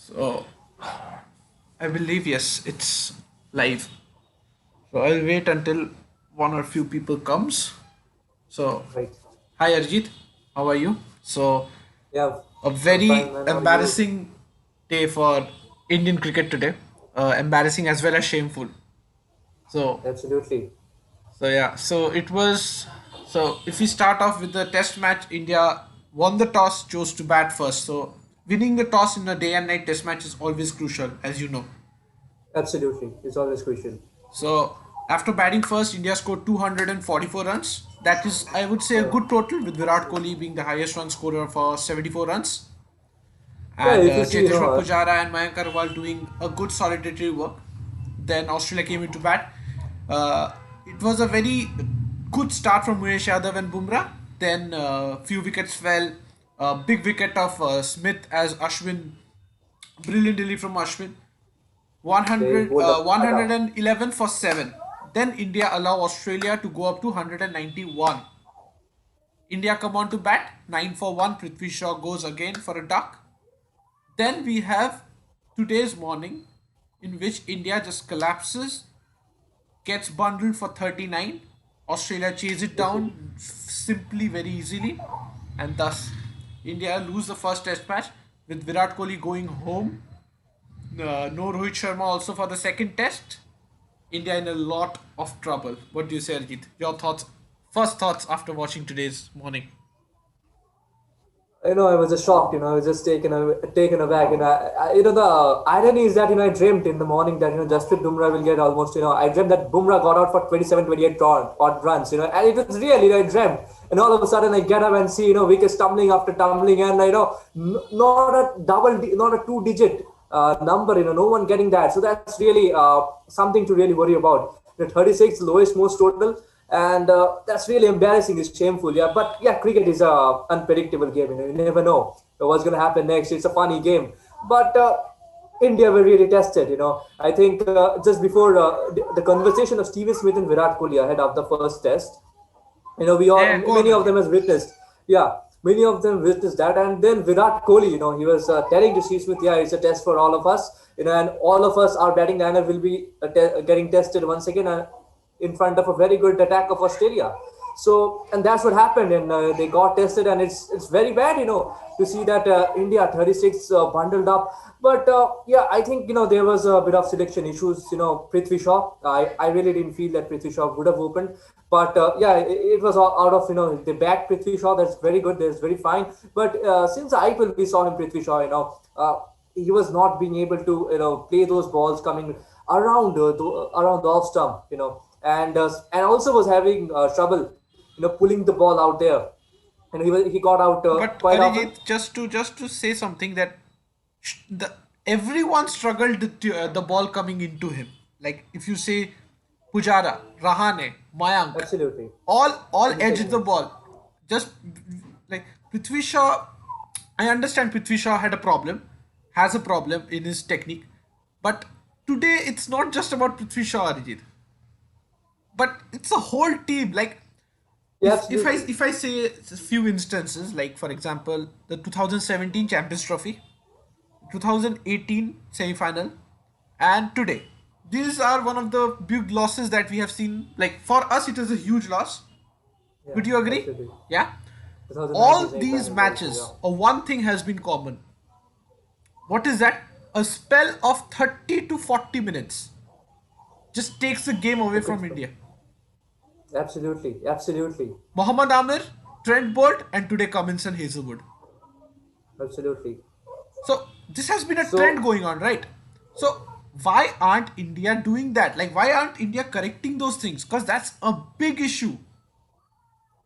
So I believe yes, it's live. So I'll wait until one or few people comes. So Right. hi Arjit, how are you? So Yeah, a I'm fine, very man. How are you? embarrassing day for Indian cricket today. Embarrassing as well as shameful. So Absolutely. so it was. So if we start off with the test match, India won the toss, chose to bat first. So winning the toss in a day and night test match is always crucial, as you know. Absolutely. It's always crucial. So after batting first, India scored 244 runs. That is, I would say, a Yeah. good total, with Virat Kohli being the highest run scorer for 74 runs, Yeah, and if you see, Cheteshwar Pujara and Mayank Agarwal doing a good solitary work. Then Australia came into bat. Uh, it was a very good start from Umesh Yadav and Bumrah. Then few wickets fell. Big wicket of Smith as Ashwin, brilliant delivery from Ashwin. they 100, hold up cut 111 for 7. Then India allow Australia to go up to 191. India come on to bat, 9 for 1. Prithvi Shaw goes again for a duck. Then we have today's morning, in which India just collapses, gets bundled for 39. Australia chase it down simply very easily, and thus India lose the first test match with Virat Kohli going home. No Rohit Sharma also for the second test. India in a lot of trouble. What do you say, Arjit? Your thoughts, first thoughts after watching today's morning. I was just shocked. I was just taken aback. The irony is that I dreamt in the morning that Jasprit Bumrah will get almost. I dreamt that Bumrah got out for 27, 28 odd runs. And it was real. I dreamt, and all of a sudden I get up and see wickets tumbling after tumbling, and not a not a two-digit number. No one getting that. So that's really something to really worry about. The 36 lowest most total, and that's really embarrassing. It's shameful. Yeah, but yeah, cricket is a unpredictable game. You never know what's going to happen next. It's a funny game, but India were really tested. I think just before the conversation of Steven Smith and Virat Kohli ahead of the first test, we all Yeah, go on, many of them Arjit. has witnessed. Yeah, many of them witnessed that, and then Virat Kohli, he was telling to Steve Smith, yeah, it's a test for all of us. And all of us, our batting lineup will be getting tested once again in front of a very good attack of Australia. So, and that's what happened, and they got tested, and it's very bad, to see that India 36 bundled up. But yeah, I think there was a bit of selection issues. Prithvi Shaw, I really didn't feel that Prithvi Shaw would have opened, but yeah, it was all out of the back Prithvi Shaw. That's very good. That's very fine. But since IPL we saw him Prithvi Shaw, he was not being able to play those balls coming around around the off stump, and also was having trouble pulling the ball out there, and he got out But quite often. Arijit, just to say something that the everyone struggled to, the ball coming into him. Like if you say Pujara, Rahane, Mayank, Absolutely. all edged the Everybody. ball. Just like Prithvi Shaw, I understand Prithvi Shaw had a problem, has a problem in his technique, but today it's not just about Prithvi Shaw, Arijit, but it's a whole team. Like Yeah, if I absolutely. if I say a few instances, like for example the 2017 Champions Trophy, 2018 semi-final, and today, these are one of the big losses that we have seen. Like for us it is a huge loss. Yeah, Would you agree? absolutely. Yeah. 2019 All these semi-finals also. Yeah. matches, one thing has been common. What is that? A spell of 30 to 40 minutes just takes the game away Took it from from. India. Absolutely, absolutely, Mohammad Amir, Trent Bolt, and today Cummins and Hazelwood. absolutely. So this has been a trend So, going on, right? So why aren't India doing that? Like why aren't India correcting those things? Because that's a big issue.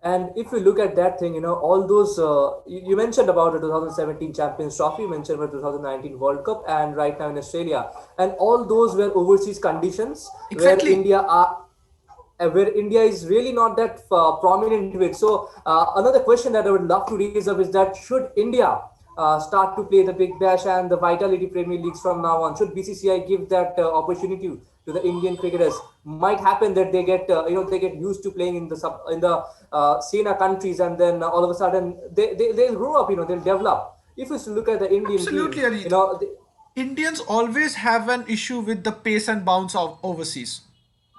and if you look at that thing, all those you mentioned about the 2017 Champions Trophy, you mentioned about 2019 World Cup, and right now in Australia, and all those were overseas conditions Exactly. where India is really not that prominent with. So another question that I would love to raise up is that should India start to play the Big Bash and the Vitality Premier Leagues from now on? Should BCCI give that opportunity to the Indian cricketers? Might happen that they get they get used to playing in the SENA countries, and then all of a sudden they'll grow up. They'll develop. If you look at the Indian Absolutely, team, Arijit. Indians always have an issue with the pace and bounce of overseas,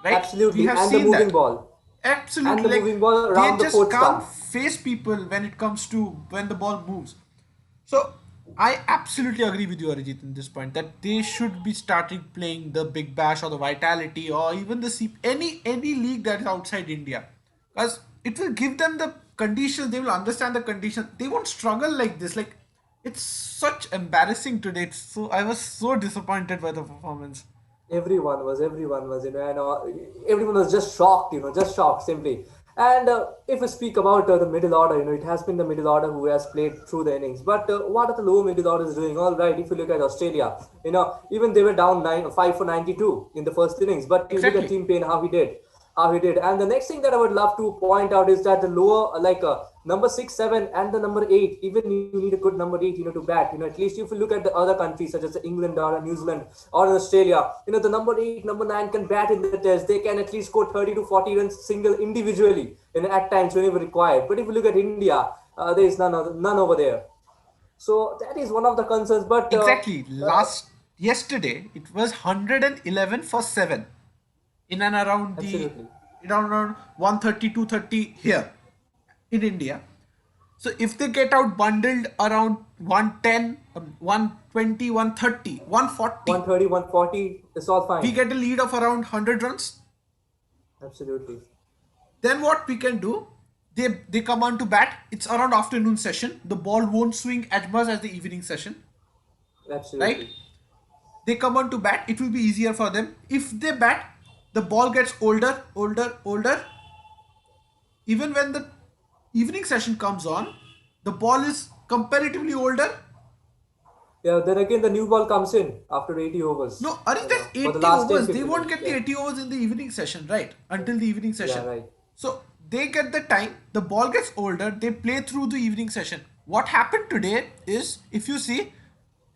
right? We Absolutely, have and the seen moving that. ball, and Absolutely, the like moving ball they around the just fourth can't stump. face people when it comes to when the ball moves. So I absolutely agree with you, Arijit, in this point that they should be starting playing the Big Bash or the Vitality or even the any league that is outside India, because it will give them the conditions. They will understand the conditions. They won't struggle like this. Like it's such embarrassing today. So I was so disappointed by the performance. Everyone was, and everyone was just shocked, just shocked simply. And if we speak about the middle order, it has been the middle order who has played through the innings. But what are the lower middle orders doing? All right, if you look at Australia, even they were down 5 for 92 in the first innings. But you look at Exactly. Team Payne, how he did. And the next thing that I would love to point out is that the lower, like number 6, 7, and the number 8, even you need a good number 8, to bat. At least if you look at the other countries such as England or New Zealand or Australia, the number 8, number 9 can bat in the test. They can at least score 30 to 40 runs single individually, at times whenever required. But if you look at India, there is none over there. So that is one of the concerns. But Exactly. Last yesterday it was 111 for 7 in and around the absolutely. around 130 230 here in India. So if they get out bundled around 110, 120, 130, 140, 130, 140, it's all we fine. get a lead of around 100 runs. Absolutely. Then what we can do? They come on to bat. It's around afternoon session. The ball won't swing as much as the evening session, right? Absolutely. They come on to bat, it will be easier for them. If they bat, the ball gets older, older, older. Even when the evening session comes on, the ball is comparatively older. Yeah, then again the new ball comes in after 80 overs, No, Arish, that's for the 80 last 10, overs. They 15 won't minutes. get the Yeah. 80 overs in the evening session, right? Until the evening Yeah, session. right. So they get the time, the ball gets older, they play through the evening session. What happened today is, if you see,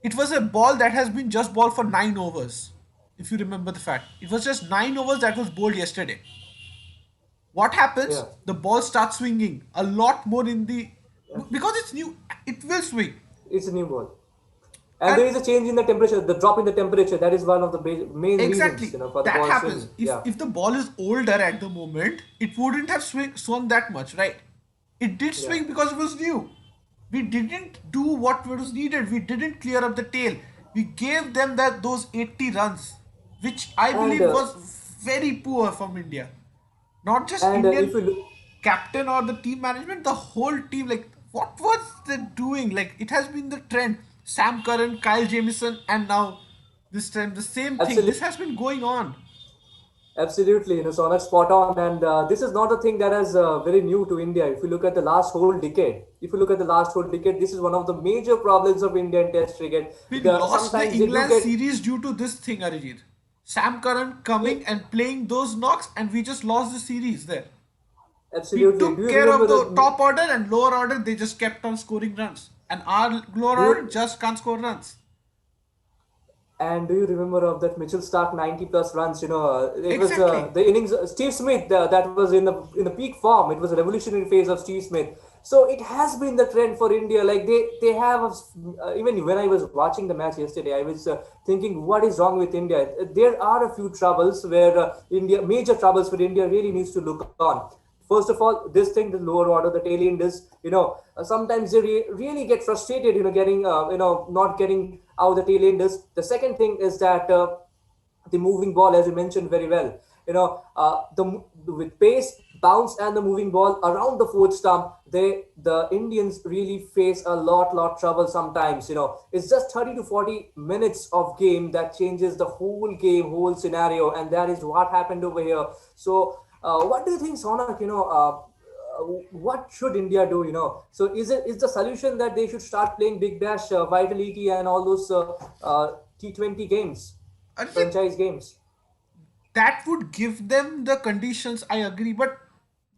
it was a ball that has been just bowled for 9 overs. If you remember the fact, it was just 9 overs that was bowled yesterday. What Yeah. happens? The ball starts swinging a lot more in the, Yeah. because it's new, it will swing. It's a new ball. And And there is a change in the temperature, the drop in the temperature. That is one of the main reasons, exactly, for the that ball happens. swinging. If Yeah. if the ball is older at the moment, it wouldn't have swung that much, right? It did Yeah. swing because it was new. We didn't do what was needed. We didn't clear up the tail. We gave them those 80 runs, which I And believe was very poor from India. Not just if Indian you look, captain or the team management, the whole team. Like, what was they doing? Like, it has been the trend. Sam Curran, Kyle Jamieson, and now this time the same thing. absolutely. This has been going on. Absolutely, Sonak, spot on. And this is not a thing that is very new to India. If you look at the last whole decade, this is one of the major problems of Indian Test cricket. We lost the Sometimes they do England get series due to this thing, Arijit. Sam Curran yeah, coming and playing those knocks, and we just lost the series there. We absolutely. Do took you care remember of the the? top order and lower order, they just kept on scoring runs. And our lower Do order you just can't score runs. And do you remember of that Mitchell Stark 90 plus runs? It was Exactly. the innings. Steve Smith, that was in the peak form. It was a revolutionary phase of Steve Smith. So it has been the trend for India. Like they have even when I was watching the match yesterday, I was thinking, what is wrong with India? There are a few troubles where major troubles where India really needs to look on. First of all, this thing, the lower order, the tail enders, sometimes they really get frustrated, getting, not getting out the tail enders. The second thing is that the moving ball, as you mentioned very well, with pace, bounce, and the moving ball around the fourth stump, the Indians really face a lot trouble sometimes. It's just 30 to 40 minutes of game that changes the whole game, whole scenario, and that is what happened over here. So, what do you think, Sonak? What should India do? So is the solution that they should start playing Big Bash, Vitality, and all those T20 games, Arjit, franchise games? that would give them the conditions, I agree. But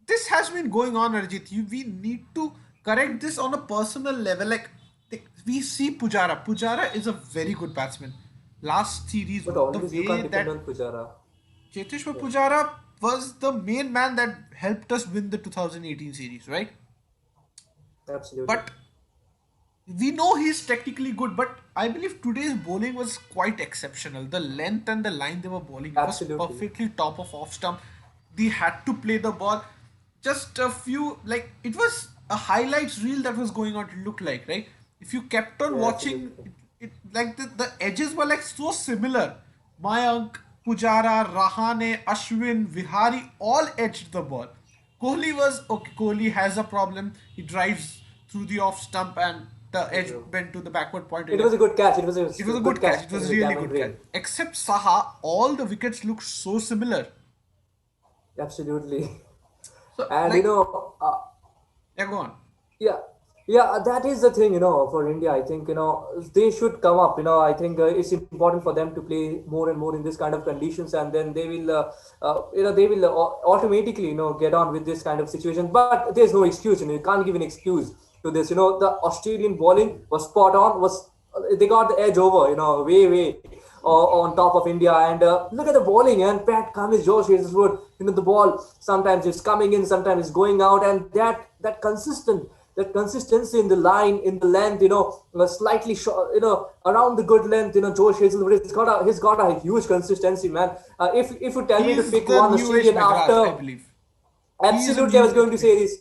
this has been going on, Arjit. We need to correct this on a personal level. Like, we see Pujara. Pujara is a very good batsman. Last series, But the always you way can't depend that on Pujara. Cheteshwar Yeah. Pujara was the main man that helped us win the 2018 series, right? Absolutely. But we know he's technically good, but I believe today's bowling was quite exceptional. The length and the line they were bowling, it was Absolutely. perfectly top of off stump. They had to play the ball. Just a few, like it was a highlights reel that was going on. It looked like, right? If you kept on Yeah, watching, absolutely. it like the edges were like so similar. Mayank, Pujara, Rahane, Ashwin, Vihari all edged the ball. Kohli was okay. Kohli has a problem. He drives through the off stump and the edge True. went to the backward point It again. was a good catch. It was It was a a good good catch. catch It in was the really diamond good catch. green. Except Saha, all the wickets looked so similar. Absolutely. So And like, yeah, go on. yeah, yeah, that is the thing, for India. I think, they should come up. I think it's important for them to play more and more in this kind of conditions, and then they will, they will automatically, get on with this kind of situation. But there's no excuse. You can't give an excuse to this. The Australian bowling was spot on. They got the edge over, way on top of India. And look at the bowling and Pat Cummins, Josh Hazlewood. The ball sometimes it's coming in, sometimes it's going out, and that consistency in the line, in the length, slightly short, around the good length. Josh Hazlewood, he's got a huge consistency, man. If you tell me He to is pick the one new age Australian McGrath, I after, believe. He is a absolutely, I was new going to age. say this.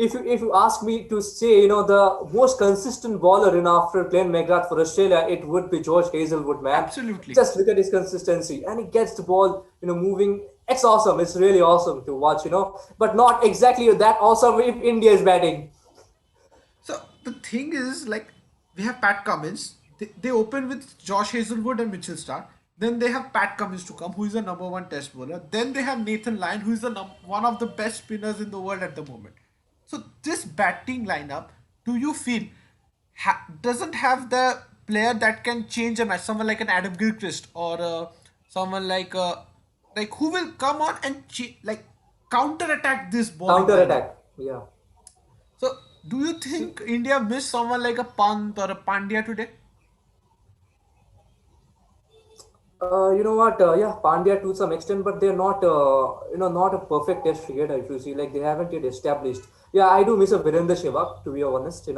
If you ask me to say, the most consistent bowler in after Glenn McGrath for Australia, it would be George Hazelwood, man. Absolutely. Just look at his consistency, and he gets the ball, moving. It's awesome. It's really awesome to watch, but not exactly that awesome if India is batting. So the thing is, like, we have Pat Cummins. They open with Josh Hazelwood and Mitchell Stark. Then they have Pat Cummins to come, who is the number one test bowler. Then they have Nathan Lyon, who is the one of the best spinners in the world at the moment. So this batting lineup, do you feel doesn't have the player that can change a match? Someone like an Adam Gilchrist or someone like who will come on and like counter attack this bowling Counter lineup. attack. Yeah. So, do you See, think India missed someone like a Pant or a Pandya today? you know what? Yeah, Pandya to some extent, but they're not, not a perfect test cricketer. If you see, like they haven't yet established. Yeah, I do miss a Virendra Sehwag, to be honest,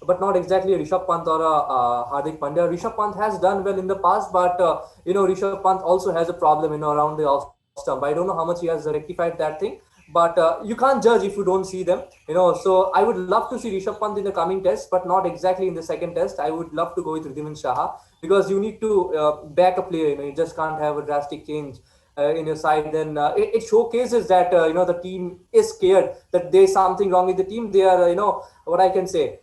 but not exactly a Rishabh Pant or a Hardik Pandya. Rishabh Pant has done well in the past, but Rishabh Pant also has a problem, around the off stump. I don't know how much he has rectified that thing, but you can't judge if you don't see them, So I would love to see Rishabh Pant in the coming test, but not exactly in the second test. I would love to go with Ridhiman Shah because you need to back a player. You just can't have a drastic change in your side. Then it showcases that the team is scared that there's something wrong with the team. They are, what I can say.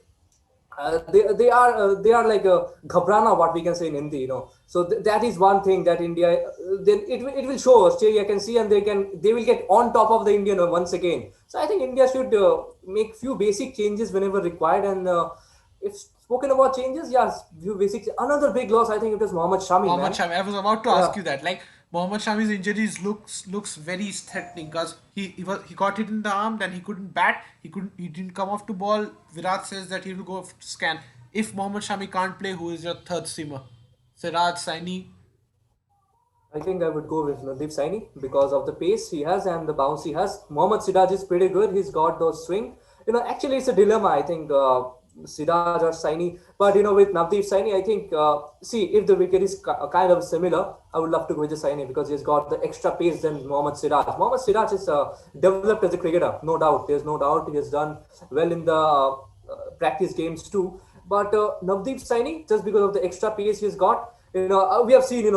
They are like a ghabrana, what we can say in Hindi, So that is one thing that India, then it will show Australia can see, and they will get on top of the Indian once again. So I think India should make few basic changes whenever required, and if spoken about changes, yes, few basic. Another big loss, I think it was Mohammad Shami, Mohammad man. Shami. I was about to Yeah, ask you that. Like Mohammad Shami's injuries looks very threatening because he got hit in the arm, then he couldn't bat. He didn't come off to ball. Virat says that he will go to scan. If Mohammad Shami can't play, who is your third seamer? Siraj, Saini. I think I would go with Nadeep Saini because of the pace he has and the bounce he has. Mohammad Siraj is pretty good. He's got those swing. Actually, it's a dilemma. I think Siraj or Saini. But with Navdeep Saini, I think see if the wicket is kind of similar, I would love to go with the Saini because he's got the extra pace than Mohammad Siraj. Mohammad Siraj is developed as a cricketer, no doubt. There's no doubt he has done well in the practice games too. But Navdeep Saini, just because of the extra pace he's got, we have seen,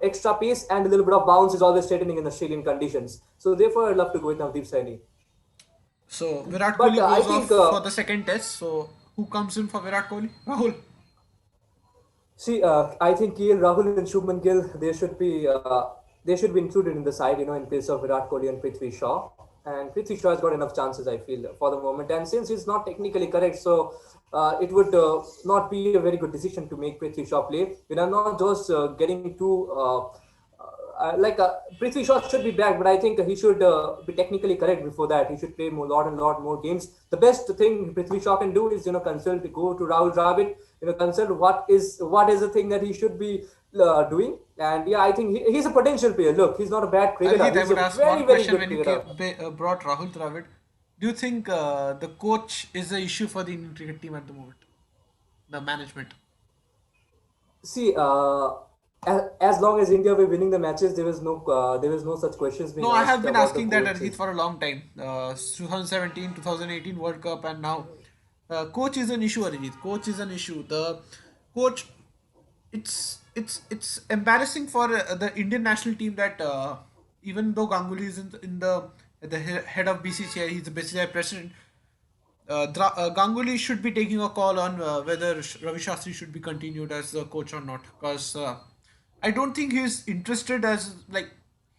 extra pace and a little bit of bounce is always threatening in Australian conditions. So therefore, I'd love to go with Navdeep Saini. So Virat But Kohli I goes think, off for the second test. So who comes in for Virat Kohli? Rahul. see, I think Rahul and Shubman Gill, they should be included in the side, in place of Virat Kohli and Prithvi Shaw. And Prithvi Shaw has got enough chances, I feel, for the moment. And since he's not technically correct, so it would not be a very good decision to make Prithvi Shaw play. I'm not just getting too like Prithvi Shaw should be back, but I think he should be technically correct before that. He should play more, lot and lot more games. The best thing Prithvi Shaw can do is consult, go to Rahul Dravid, consult what is the thing that he should be doing. And yeah, I think he's a potential player. Look, he's not a bad cricketer. Arjit, I He's a would ask very one very question good when you cricketer. brought Rahul Dravid. Do you think the coach is the issue for the Indian cricket team at the moment? the management. See, as long as India were winning the matches, there was no such questions No, being I have asked been about the asking that Arjit coaches. for a long time. 2017, 2018 World Cup, and now coach is an issue. Arjit, coach is an issue. The coach, it's embarrassing for the Indian national team that even though Ganguly is in the at the head of BCCI, he's the BCCI president. Ganguly should be taking a call on whether Ravi Shastri should be continued as the coach or not. Because I don't think he's interested as like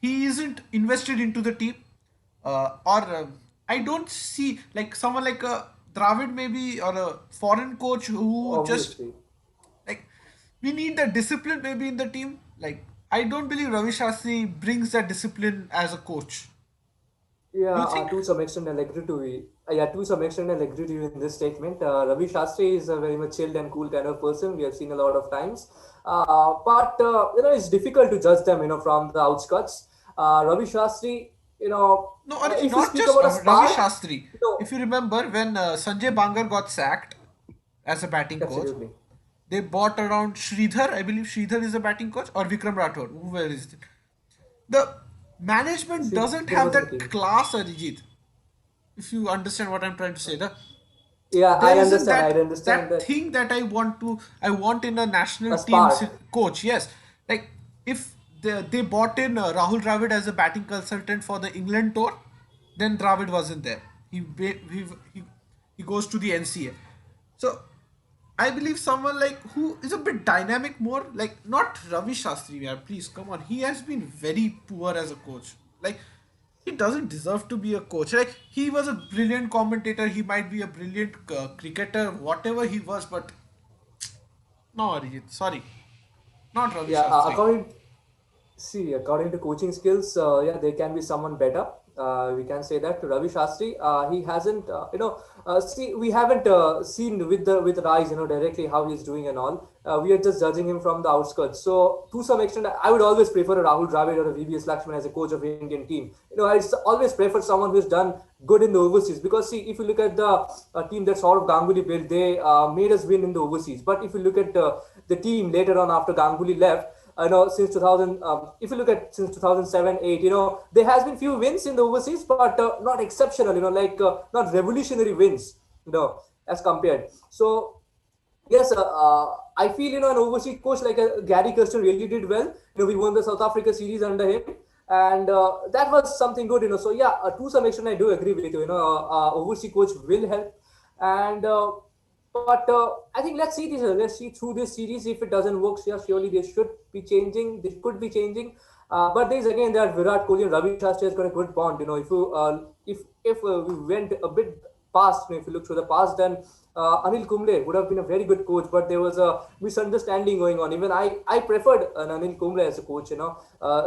he isn't invested into the team. Or I don't see like someone like a Dravid maybe or a foreign coach who just Obviously. like we need the discipline maybe in the team. Like I don't believe Ravi Shastri brings that discipline as a coach. Yeah, You think? to some extent, I'll agree to you. Yeah, to some extent, I'll agree to you in this statement. Ravi Shastri is a very much chilled and cool kind of person. We have seen a lot of times, but it's difficult to judge them, from the outskirts. Ravi Shastri, No, Arijit, if we not speak just about a Ravi spark, Shastri. If you remember when Sanjay Bangar got sacked as a batting coach, absolutely. they bought around Sridhar. I believe Sridhar is a batting coach or Vikram Rathod. Whoever is it. The management doesn't Sridhar have was in the that team. class, Arijit. If you understand what I'm trying to say, Yeah, there I isn't understand. I that understand that that thing that I want in a national a team spark. coach. Yes, like if they bought in Rahul Dravid as a batting consultant for the England tour, then Dravid wasn't there. He goes to the NCA. So I believe someone like who is a bit dynamic, more like not Ravi Shastri. Yeah, please come on. He has been very poor as a coach. Like he doesn't deserve to be a coach. Like he was a brilliant commentator. He might be a brilliant cricketer, whatever he was. But no, Arijit. Sorry, not Ravi Yeah, Shastri. according to coaching skills, yeah, there can be someone better. We can say that to Ravi Shastri. He hasn't, see, we haven't seen with our eyes, directly how he's doing and all. We are just judging him from the outskirts. So, to some extent, I would always prefer a Rahul Dravid or a VVS Lakshman as a coach of Indian team. I always prefer someone who's done good in the overseas because see, if you look at the team that sort of Ganguly built, they made us win in the overseas. But if you look at the team later on after Ganguly left. I know since 2000, if you look at since 2007, 8, there has been few wins in the overseas, but not exceptional, like not revolutionary wins, as compared. So yes, I feel an overseas coach like Gary Kirsten really did well. We won the South Africa series under him, and that was something good. So yeah, to some extent, I do agree with you. Overseas coach will help, and but I think let's see this. Let's see through this series. If it doesn't work, yeah, surely they should be changing. They could be changing. But there's again that Virat Kohli and Ravi Shastri has got a good bond. If we went a bit past, if you look through the past, then Anil Kumble would have been a very good coach. But there was a misunderstanding going on. Even I preferred an Anil Kumble as a coach.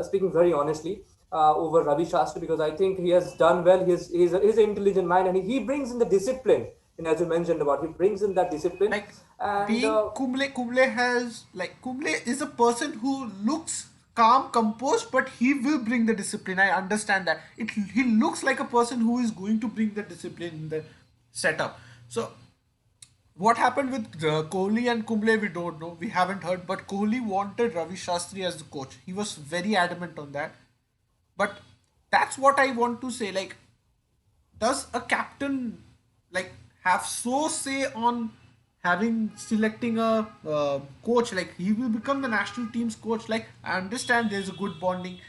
Speaking very honestly. Over Ravi Shastri because I think he has done well. He's an intelligent mind and he brings in the discipline. And as you mentioned about, he brings in that discipline, Like and being Kumble has like Kumble is a person who looks calm, composed, but he will bring the discipline. I understand that. He looks like a person who is going to bring the discipline in the setup. So what happened with Kohli and Kumble, we don't know. We haven't heard. But Kohli wanted Ravi Shastri as the coach. He was very adamant on that. But that's what I want to say. Like, does a captain like have so say on having selecting a coach? Like, he will become the national team's coach. Like, I understand there's a good bonding.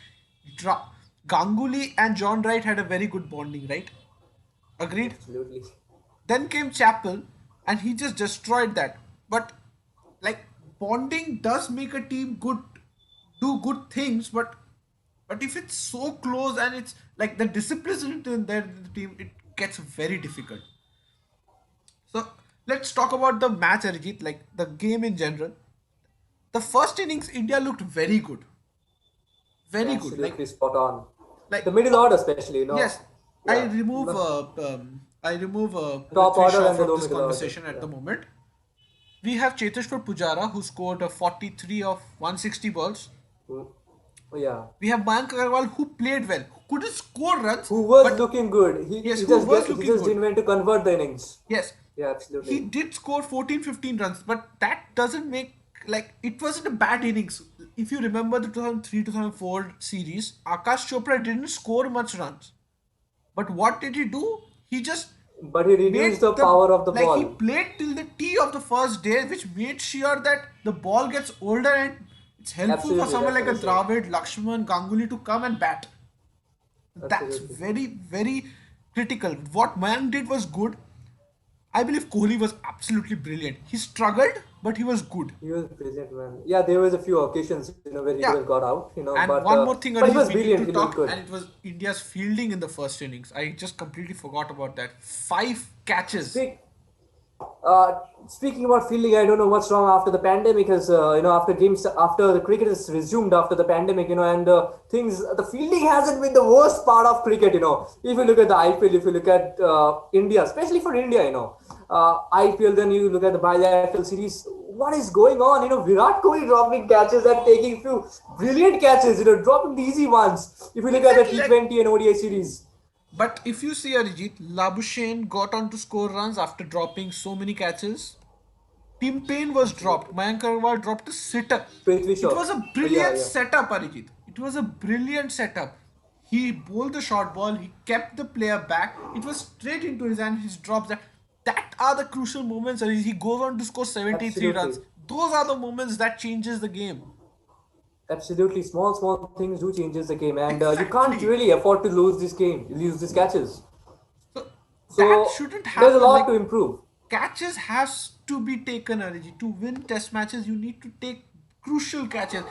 Dra- Ganguly and John Wright had a very good bonding, right? Agreed. absolutely, Then came Chappell, and he just destroyed that. But like bonding does make a team do good things, but if it's so close and it's like the discipline isn't in there in the team, it gets very difficult. So let's talk about the match, Arijit, like the game in general. The first innings, India looked very good. absolutely spot on. Like The middle order, especially, yes, yeah, I remove top Prithvi order Shaw and the from low this middle order. conversation at Yeah, the moment. We have Cheteshwar Pujara who scored a 43 of 160 balls. Mm, yeah. We have Mayank Agarwal who played well, who couldn't score runs, Who was but looking good? He yes, he who just was get he looking just good. didn't want to convert the innings. Yes, Yeah, He absolutely. did score 14, 15 runs, but that doesn't make, like, it wasn't a bad innings. If you remember the 2003 2004 series, Akash Chopra didn't score much runs. But what did he do? He just But he reduced made the the, power of the like, he ball. played till the tee of the first day, which made sure that the ball gets older and it's helpful for Absolutely, someone that's like what a I said. Dravid, Lakshman, Ganguly to come and bat. That's Absolutely. very, very critical. What Mayank did was good. I believe Kohli was absolutely brilliant. He struggled, but he was good. He was brilliant, man. Yeah, there was a few occasions, where he could have Yeah. got out, And one more thing, but he was Arijit, we need brilliant. to He looked talk, good. and it was India's fielding in the first innings. I just completely forgot about that. Five catches. Speak Uh, Speaking about fielding, I don't know what's wrong after the pandemic. Has after games, after the cricket is resumed after the pandemic, and things, the fielding hasn't been the worst part of cricket. If you look at the IPL, if you look at India, especially for India, IPL, then you look at the bilateral series. What is going on? Virat Kohli dropping catches and taking few brilliant catches. Dropping the easy ones. If you look at the Exactly, like. T20 and ODI series, But if you see Arijit, Labuschagne got on to score runs after dropping so many catches. Tim Payne was dropped. absolutely. Mayank Agarwal dropped a sitter. Prithvi It Shaw. was a Yeah, brilliant yeah. setup, Arijit. It was a brilliant setup. He bowled the short ball. He kept the player back. It was straight into his hand. His drops. That are the crucial moments. Arijit. He goes on to score 73 runs. Absolutely. Those are the moments that changes the game. Absolutely, small things do changes the game, and you can't Exactly. really afford to lose these catches. So that So shouldn't there's a happen. lot Like, to improve. catches has to be taken, Ariji. To win test matches, you need to take crucial catches.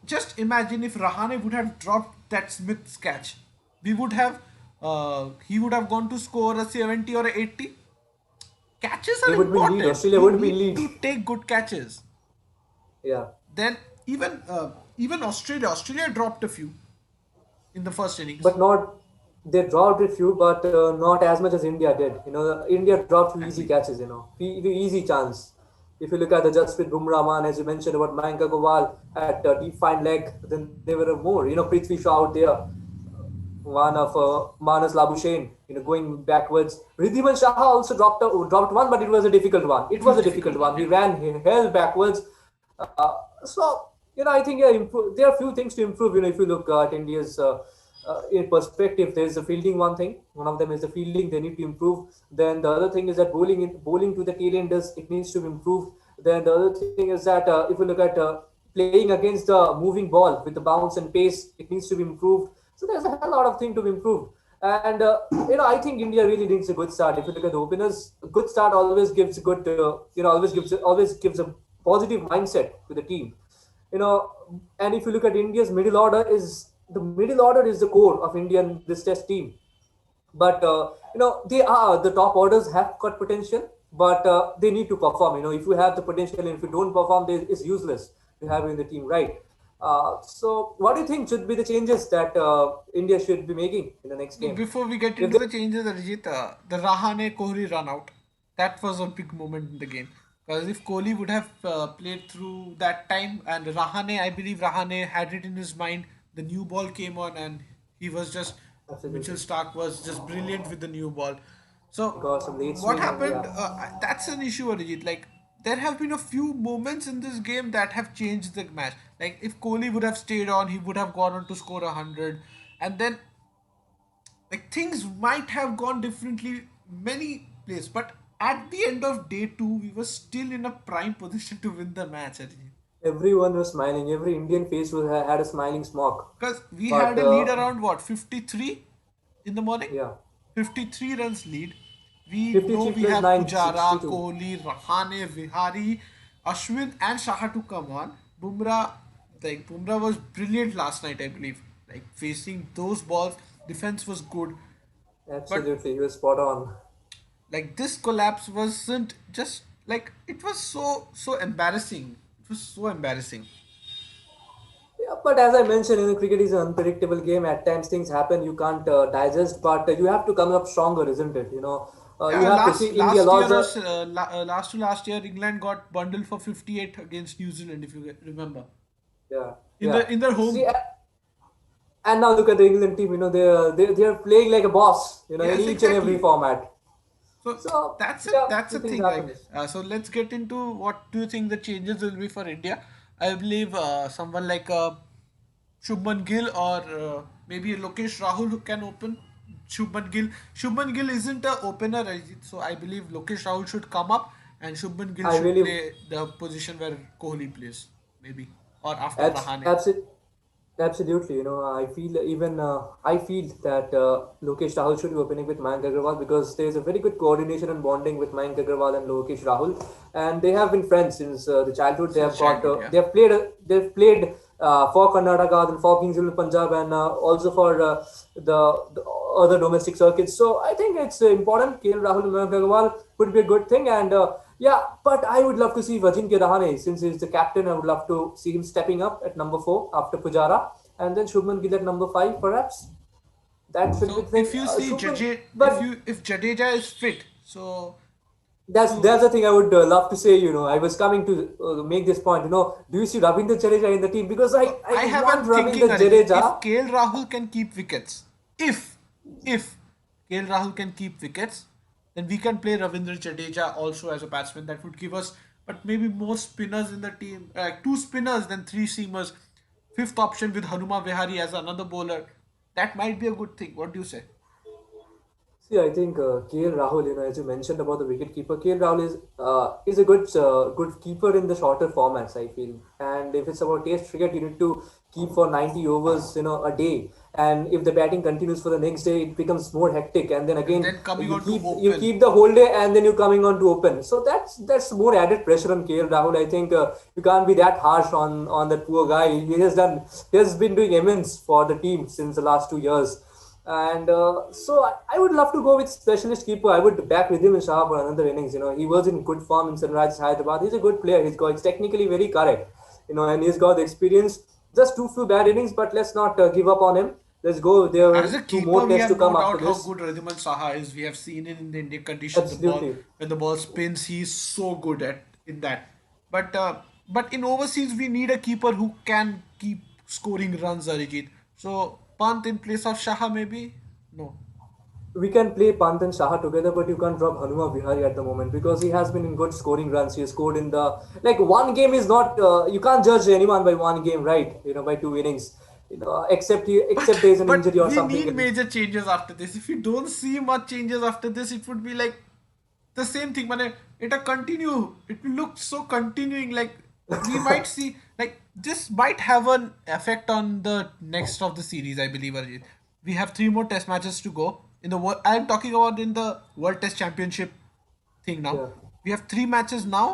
Just imagine if Rahane would have dropped that Smith's catch. We would have he would have gone to score a 70 or a 80. Catches They are would be in lead. important. Australia You would be in need lead. to take good catches. Yeah, Then even Australia dropped a few in the first innings. but not they dropped a few, but not as much as India did. India dropped few easy Exactly. catches. Easy chance. If you look at the Jasprit Bumrah man, as you mentioned about Mayank Agarwal at deep fine leg, then there were more. Prithvi Shaw out there, one of Manas Labuschagne, going backwards. Ridhiman Shah also dropped one, but it was a difficult one. It It was was a difficult difficult one, one. He yeah. ran, he held backwards. So I think there are few things to improve. If you look at India's in perspective, there's the fielding one thing. One of them is the fielding. They need to improve. Then the other thing is that bowling to the tail enders, it needs to be improved. Then the other thing is that if you look at playing against the moving ball with the bounce and pace, it needs to be improved. So there's a hell lot of thing to be improved. And I think India really needs a good start. If you look at the openers, a good start always gives a good, always gives a positive mindset to the team. You know, and if you look at India's middle order is the core of Indian this Test team. But they are the top orders have got potential, but they need to perform. If you have the potential and if you don't perform, it's useless to have you in the team, right? So what do you think should be the changes that India should be making in the next No, game? before we get If into they the changes, Arijit, the Rahane Kohli run out, that was a big moment in the game. Because if Kohli would have played through that time, and Rahane, I believe Rahane had it in his mind, the new ball came on, and he was just, Mitchell absolutely Stark was just brilliant with the new ball. So got some late what swinging, happened? yeah. That's an issue, Arijit. Like, there have been a few moments in this game that have changed the match. Like, if Kohli would have stayed on, he would have gone on to score 100, and then, like, things might have gone differently many places, but at the end of day two we were still in a prime position to win the match, Everyone was smiling. Every Indian face had a smiling smock. because we But had a lead around what, 53 in the morning. yeah, 53 runs lead. We know 53 we plus have 9, Pujara, 62. Kohli, Rahane, Vihari, Ashwin and Shaha to come on. Bumrah, like, Bumrah was brilliant last night, I believe, like, facing those balls. Defense was good, but Absolutely, he was spot on. like, this collapse wasn't just, like, it was so embarrassing. It was so embarrassing. Yeah, but as I mentioned, cricket is an unpredictable game. At times things happen you can't digest, but you have to come up stronger, isn't it? You Yeah, have to see India lost. last to last year, England got bundled for 58 against New Zealand, if you remember, Yeah, in yeah. their See, home. and now look at the England team. They are playing like a boss. In Yes, each and every exactly. format. So So that's it. yeah, That's these the things thing. Like, happen. so let's get into what do you think the changes will be for India? I believe someone like Shubman Gill or maybe Lokesh Rahul who can open. Shubman Gill. Shubman Gill isn't a opener, Ajit, so I believe Lokesh Rahul should come up and Shubman Gill I should really play the position where Kohli plays, maybe, or after abs- Rahane. abs- Absolutely, I feel even I feel that Lokesh Rahul should be opening with Mayank Agarwal because there's a very good coordination and bonding with Mayank Agarwal and Lokesh Rahul, and they have been friends since the childhood. They Since have got childhood, yeah. they've played for Karnataka, then for Kings of Punjab, and also for the other domestic circuits. So I think it's important. KL Rahul and Mayank Agarwal could be a good thing, and yeah, but I would love to see Ajinkya Rahane since he's the captain. I would love to see him stepping up at number 4 after Pujara, and then Shubman Gill at number 5, perhaps. That should be the So thing. if you see Shubman, If but you if Jadeja is fit, so that's so the thing I would love to say. I was coming to make this point. Do you see Ravindra Jadeja in the team? Because So I I have want a thinking, Ravindra Arijit. If Jadeja. KL Rahul can keep wickets, if KL Rahul can keep wickets, then we can play Ravindra Jadeja also as a batsman. That would give us, but maybe more spinners in the team, two spinners than three seamers. Fifth option with Hanuma Vihari as another bowler. That might be a good thing. What do you say? See, I think KL Rahul, as you mentioned about the wicket keeper, KL Rahul is a good keeper in the shorter formats. I feel, and if it's about Test cricket, you need to keep for 90 overs, a day. And if the batting continues for the next day, it becomes more hectic. And then And again, then coming you on to keep you open. keep the whole day, and then you're coming on to open. So that's more added pressure on KL Rahul. I think you can't be that harsh on that poor guy. He has been doing immense for the team since the last 2 years. And so I would love to go with specialist keeper. I would back with him in Shah for another innings. He was in good form in Sunrisers Hyderabad. He's a good player. He's technically very correct. And he's got the experience. Just two few bad innings, but let's not give up on him. Let's go. There As are a two keeper, more we tests to have no come after doubt how this. good Radhiman Saha is. We have seen it in the Indian condition. The ball Absolutely. when the ball spins, he's so good at in that. But in overseas, we need a keeper who can keep scoring runs, Arijit. So Pant in place of Shaha, maybe no. We can play Pant and Shaha together, but you can't drop Hanuma Vihari at the moment because he has been in good scoring runs. He has scored in the like one game is not you can't judge anyone by one game, right? By two innings. Except there is an But injury or we something need else. major changes after this. If we don't see much changes after this, it would be like the same thing. Man, it'll continue. It will look so continuing. Like we might see, like this might have an effect on the next of the series. I believe, Arjit. We have three more Test matches to go in the world. I'm talking about in the World Test Championship thing now. Yeah, We have three matches now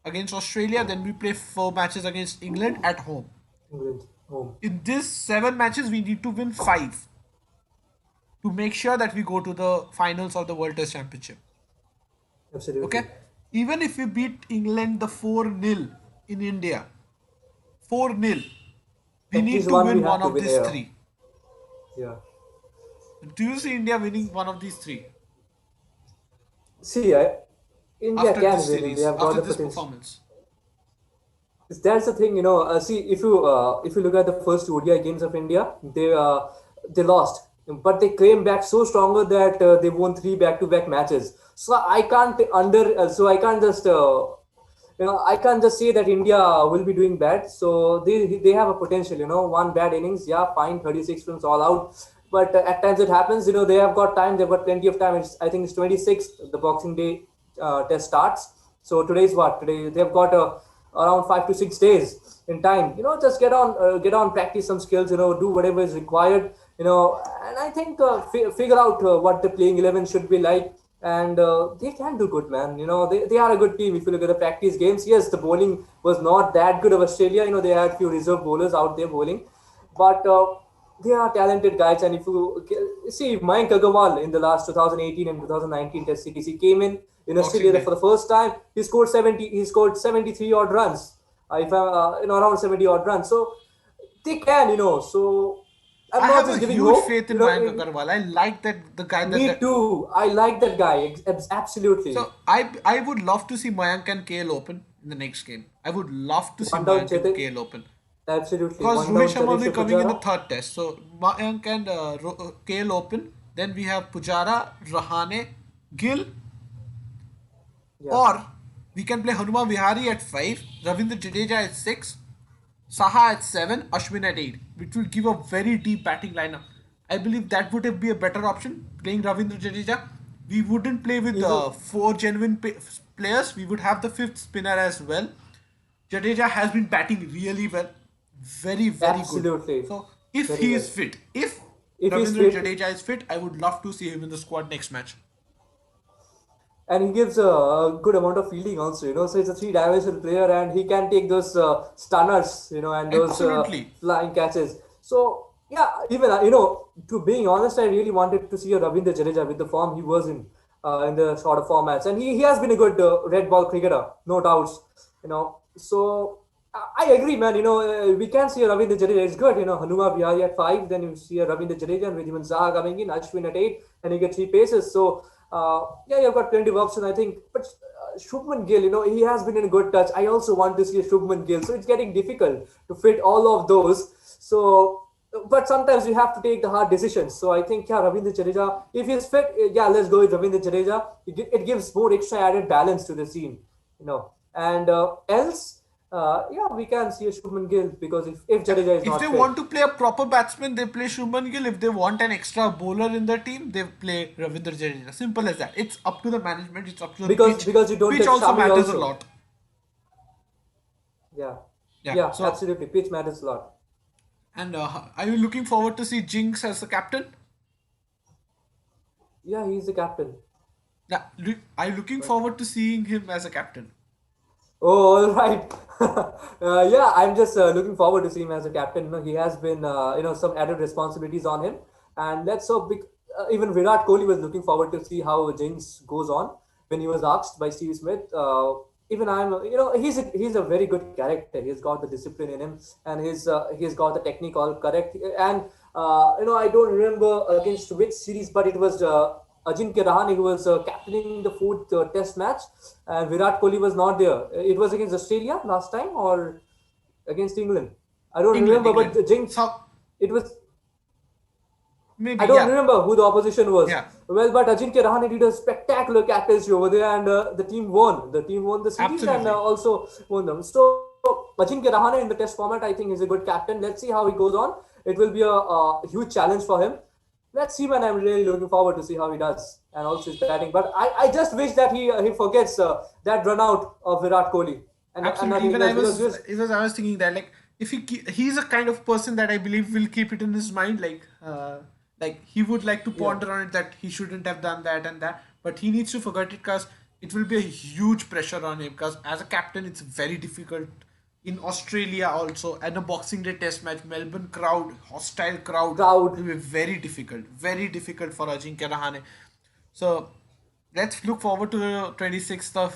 against Australia. Then we play four matches against England at home. England home. In these seven matches, we need to win five to make sure that we go to the finals of the World Test Championship. Okay? Absolutely. Even if we beat England the 4-0 in India, 4-0, we At need least to one we win have one to of win these here. three. Yeah. Do you see India winning one of these three See, India after can this win, and they series, have got after the this potential. performance? That's the thing, See, if you look at the first two ODI games of India, they lost, but they came back so stronger that they won three back-to-back matches. So I can't just I can't just say that India will be doing bad. So they have a potential. One bad innings, yeah, fine, 36 runs all out. But at times it happens. They have got time. They've got plenty of time. I think it's 26th. The Boxing Day test starts. So today's what? Today they've got around 5 to 6 days in time. Just get on, practice some skills. Do whatever is required. And I think figure out what the playing 11 should be like, and they can do good, man. They are a good team. If you look at the practice games, yes, the bowling was not that good of Australia. They had few reserve bowlers out there bowling, but they are talented guys. And if you see Mayank Agarwal in the last 2018 and 2019 Test series, he came in Boxing Australia Day. for the first time. He scored 73 odd runs. If around 70 odd runs, so they can. So I'm I not have a just giving huge hope. faith in Mayank Agarwal. I like that the guy Me that too. I like that guy. Absolutely. so I would love to see Mayank and KL open in the next game. I would love to see One down Mayank and Chetan. KL open. Absolutely. Because One Rohit down Sharma will be Chaleshwar coming in the Pujara. third test. So Mayank and KL open. Then we have Pujara, Rahane, Gill, Yeah. Or we can play Hanuma Vihari at 5, Ravindra Jadeja at 6, Saha at 7, Ashwin at 8, which will give a very deep batting lineup. I believe that would be a better option, playing Ravindra Jadeja. We wouldn't play with He's a four genuine players, we would have the fifth spinner as well. Jadeja has been batting really well, very, very good. absolutely So, if very he well. is fit, if If he's Ravindra fit, Jadeja is fit, I would love to see him in the squad next match. and he gives a good amount of fielding also, so he's a three-dimensional player, and he can take those stunners, and those Absolutely. flying catches. So yeah, even to being honest, I really wanted to see a Ravindra Jadeja with the form he was in the shorter formats, and he has been a good red ball cricketer, no doubts. So I agree, man. We can see a Ravindra Jadeja is good. Hanuma Vihari at 5, then you see a Ravindra Jadeja and Vidyaman Zaha coming in, Ashwin at 8, and you get three paces. So yeah, you've got plenty of options, I think. But Shubman Gill, he has been in a good touch. I also want to see a Shubman Gill. So it's getting difficult to fit all of those. So, but sometimes you have to take the hard decisions. So I think, yeah, Ravindra Jadeja, if he's fit, yeah, let's go with Ravindra Jadeja. It gives more extra added balance to the scene, And else, yeah, we can see a Shubman Gill because if Yeah, Jadeja is if they not fit. want to play a proper batsman, they play Shubman Gill. If they want an extra bowler in the team, they play Ravindra Jadeja. Simple as that. It's up to the management. It's up to the Because pitch. because you don't Pitch take also Shami matters a also. lot. Yeah. Yeah. Yeah, So, absolutely. Pitch matters a lot. and are you looking forward to see Jinx as the captain? Yeah, he's the captain. Yeah. Are you looking But forward to seeing him as a captain? oh, all right. Yeah, I'm just looking forward to see him as a captain. He has been, some added responsibilities on him, and that's so big. Even Virat Kohli was looking forward to see how Jinx goes on when he was asked by Steve Smith. Even I'm, he's a very good character. He's got the discipline in him, and he's got the technique all correct. And I don't remember against which series, but it was Ajinkya Rahane who was captaining the fourth Test match, and Virat Kohli was not there. It was against Australia last time or against England. I don't England, remember, England. but Jinx. So It was maybe I don't yeah, remember who the opposition was. yeah. Well, but Ajinkya Rahane did a spectacular captaincy over there, and the team won. The team won the series and Absolutely. also won them. So Ajinkya Rahane in the Test format, I think, is a good captain. Let's see how he goes on. It will be a huge challenge for him. Let's see, man. I'm really looking forward to see how he does and also his batting. But I just wish that he forgets that run out of Virat Kohli and Absolutely. nothing Even else because I was thinking that like if he's a kind of person that I believe will keep it in his mind, like he would like to yeah. ponder on it that he shouldn't have done that and that, but he needs to forget it because it will be a huge pressure on him. Because as a captain, it's very difficult in Australia also and a Boxing Day Test match, Melbourne crowd, hostile crowd. It Crowd. will be very difficult for Ajinkya Rahane. So let's look forward to the 26th of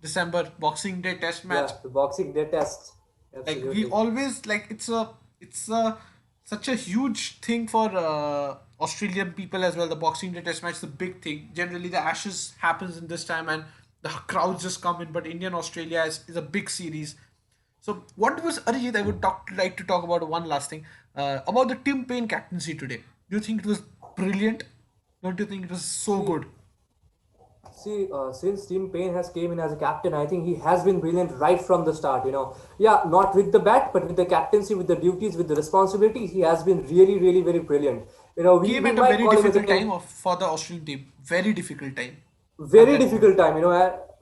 December Boxing Day Test match. Yeah, the Boxing Day Test. Like we Absolutely. always like it's a such a huge thing for Australian people as well. The Boxing Day Test match is a big thing. Generally, the Ashes happens in this time and the crowds just come in. But Indian Australia is a big series. So what was Arijit? I would like to talk about one last thing about the Tim Payne captaincy today. Do you think it was brilliant? Don't you think it was so See, good? since Tim Payne has came in as a captain, I think he has been brilliant right from the start. Yeah, not with the bat, but with the captaincy, with the duties, with the responsibilities, he has been really, really, very brilliant. We Came we at a might very call him as a difficult time for the Australian team. Very difficult time at very that moment. difficult time.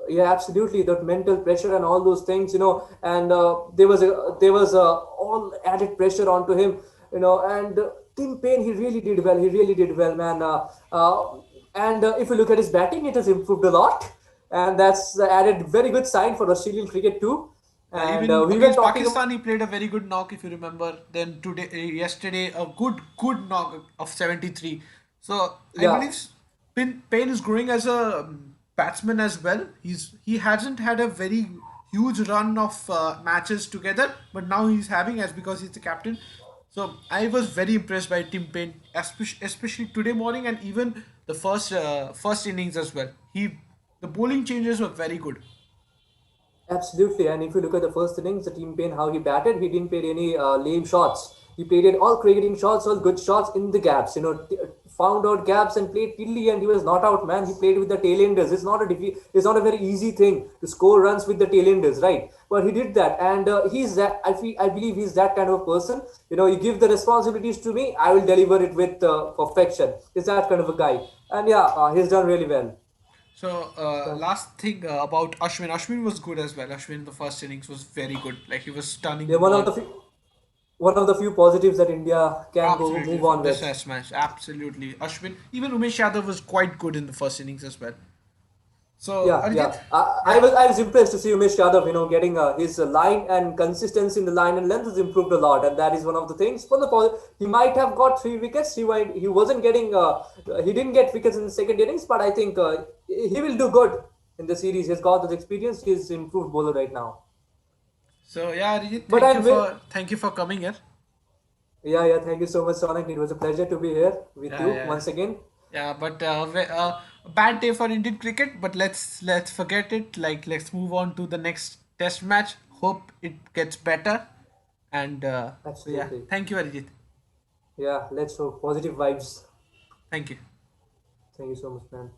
Yeah, absolutely. That mental pressure and all those things. And there was all added pressure onto him. And Tim Payne, he really did well. He really did well, man. And if you look at his batting, it has improved a lot, and that's added very good sign for Australian cricket too. Yeah, And even we were against talking. Pakistan, he played a very good knock, if you remember. Then today, yesterday, a good knock of 73. So I Yeah, believe Payne is growing as a batsman as well. He hasn't had a very huge run of matches together, but now he's having as because he's the captain. So I was very impressed by Tim Payne, especially today morning and even the first innings as well. The bowling changes were very good. absolutely. And if you look at the first innings, the team Payne, how he batted, he didn't play any lame shots. He played all cricketing shots, all good shots in the gaps. found out gaps and played till the end. He was not out, man. He played with the tailenders. It's not a very easy thing to score runs with the tailenders, right? But he did that, and he's that. I believe he's that kind of person. You give the responsibilities to me, I will deliver it with perfection. He's that kind of a guy, and yeah, he's done really well. So, So, last thing about Ashwin. Ashwin was good as well. Ashwin in the first innings was very good. Like he was stunning yeah, the ball. one of the few positives that India can go Absolutely move from on this with. test match. Absolutely. Ashwin, even Umesh Yadav was quite good in the first innings as well. So, Yeah, Arijit, yeah. yeah, I was impressed to see Umesh Yadav, getting his line and consistency in the line and length has improved a lot, and that is one of the things. He might have got 3 wickets. He wasn't getting he didn't get wickets in the second innings, but I think he will do good in the series. He's got the experience. He's improved bowler right now. so yeah, Arijit, But I'm wi- thank you for coming here. Yeah, yeah. Thank you so much, Sonic. It was a pleasure to be here with Yeah, you yeah, once again. yeah. But a bad day for Indian cricket. But let's forget it. Like let's move on to the next test match. Hope it gets better. And so yeah, Absolutely. thank you, Arijit. Yeah. Let's hope positive vibes. Thank you. Thank you so much, man.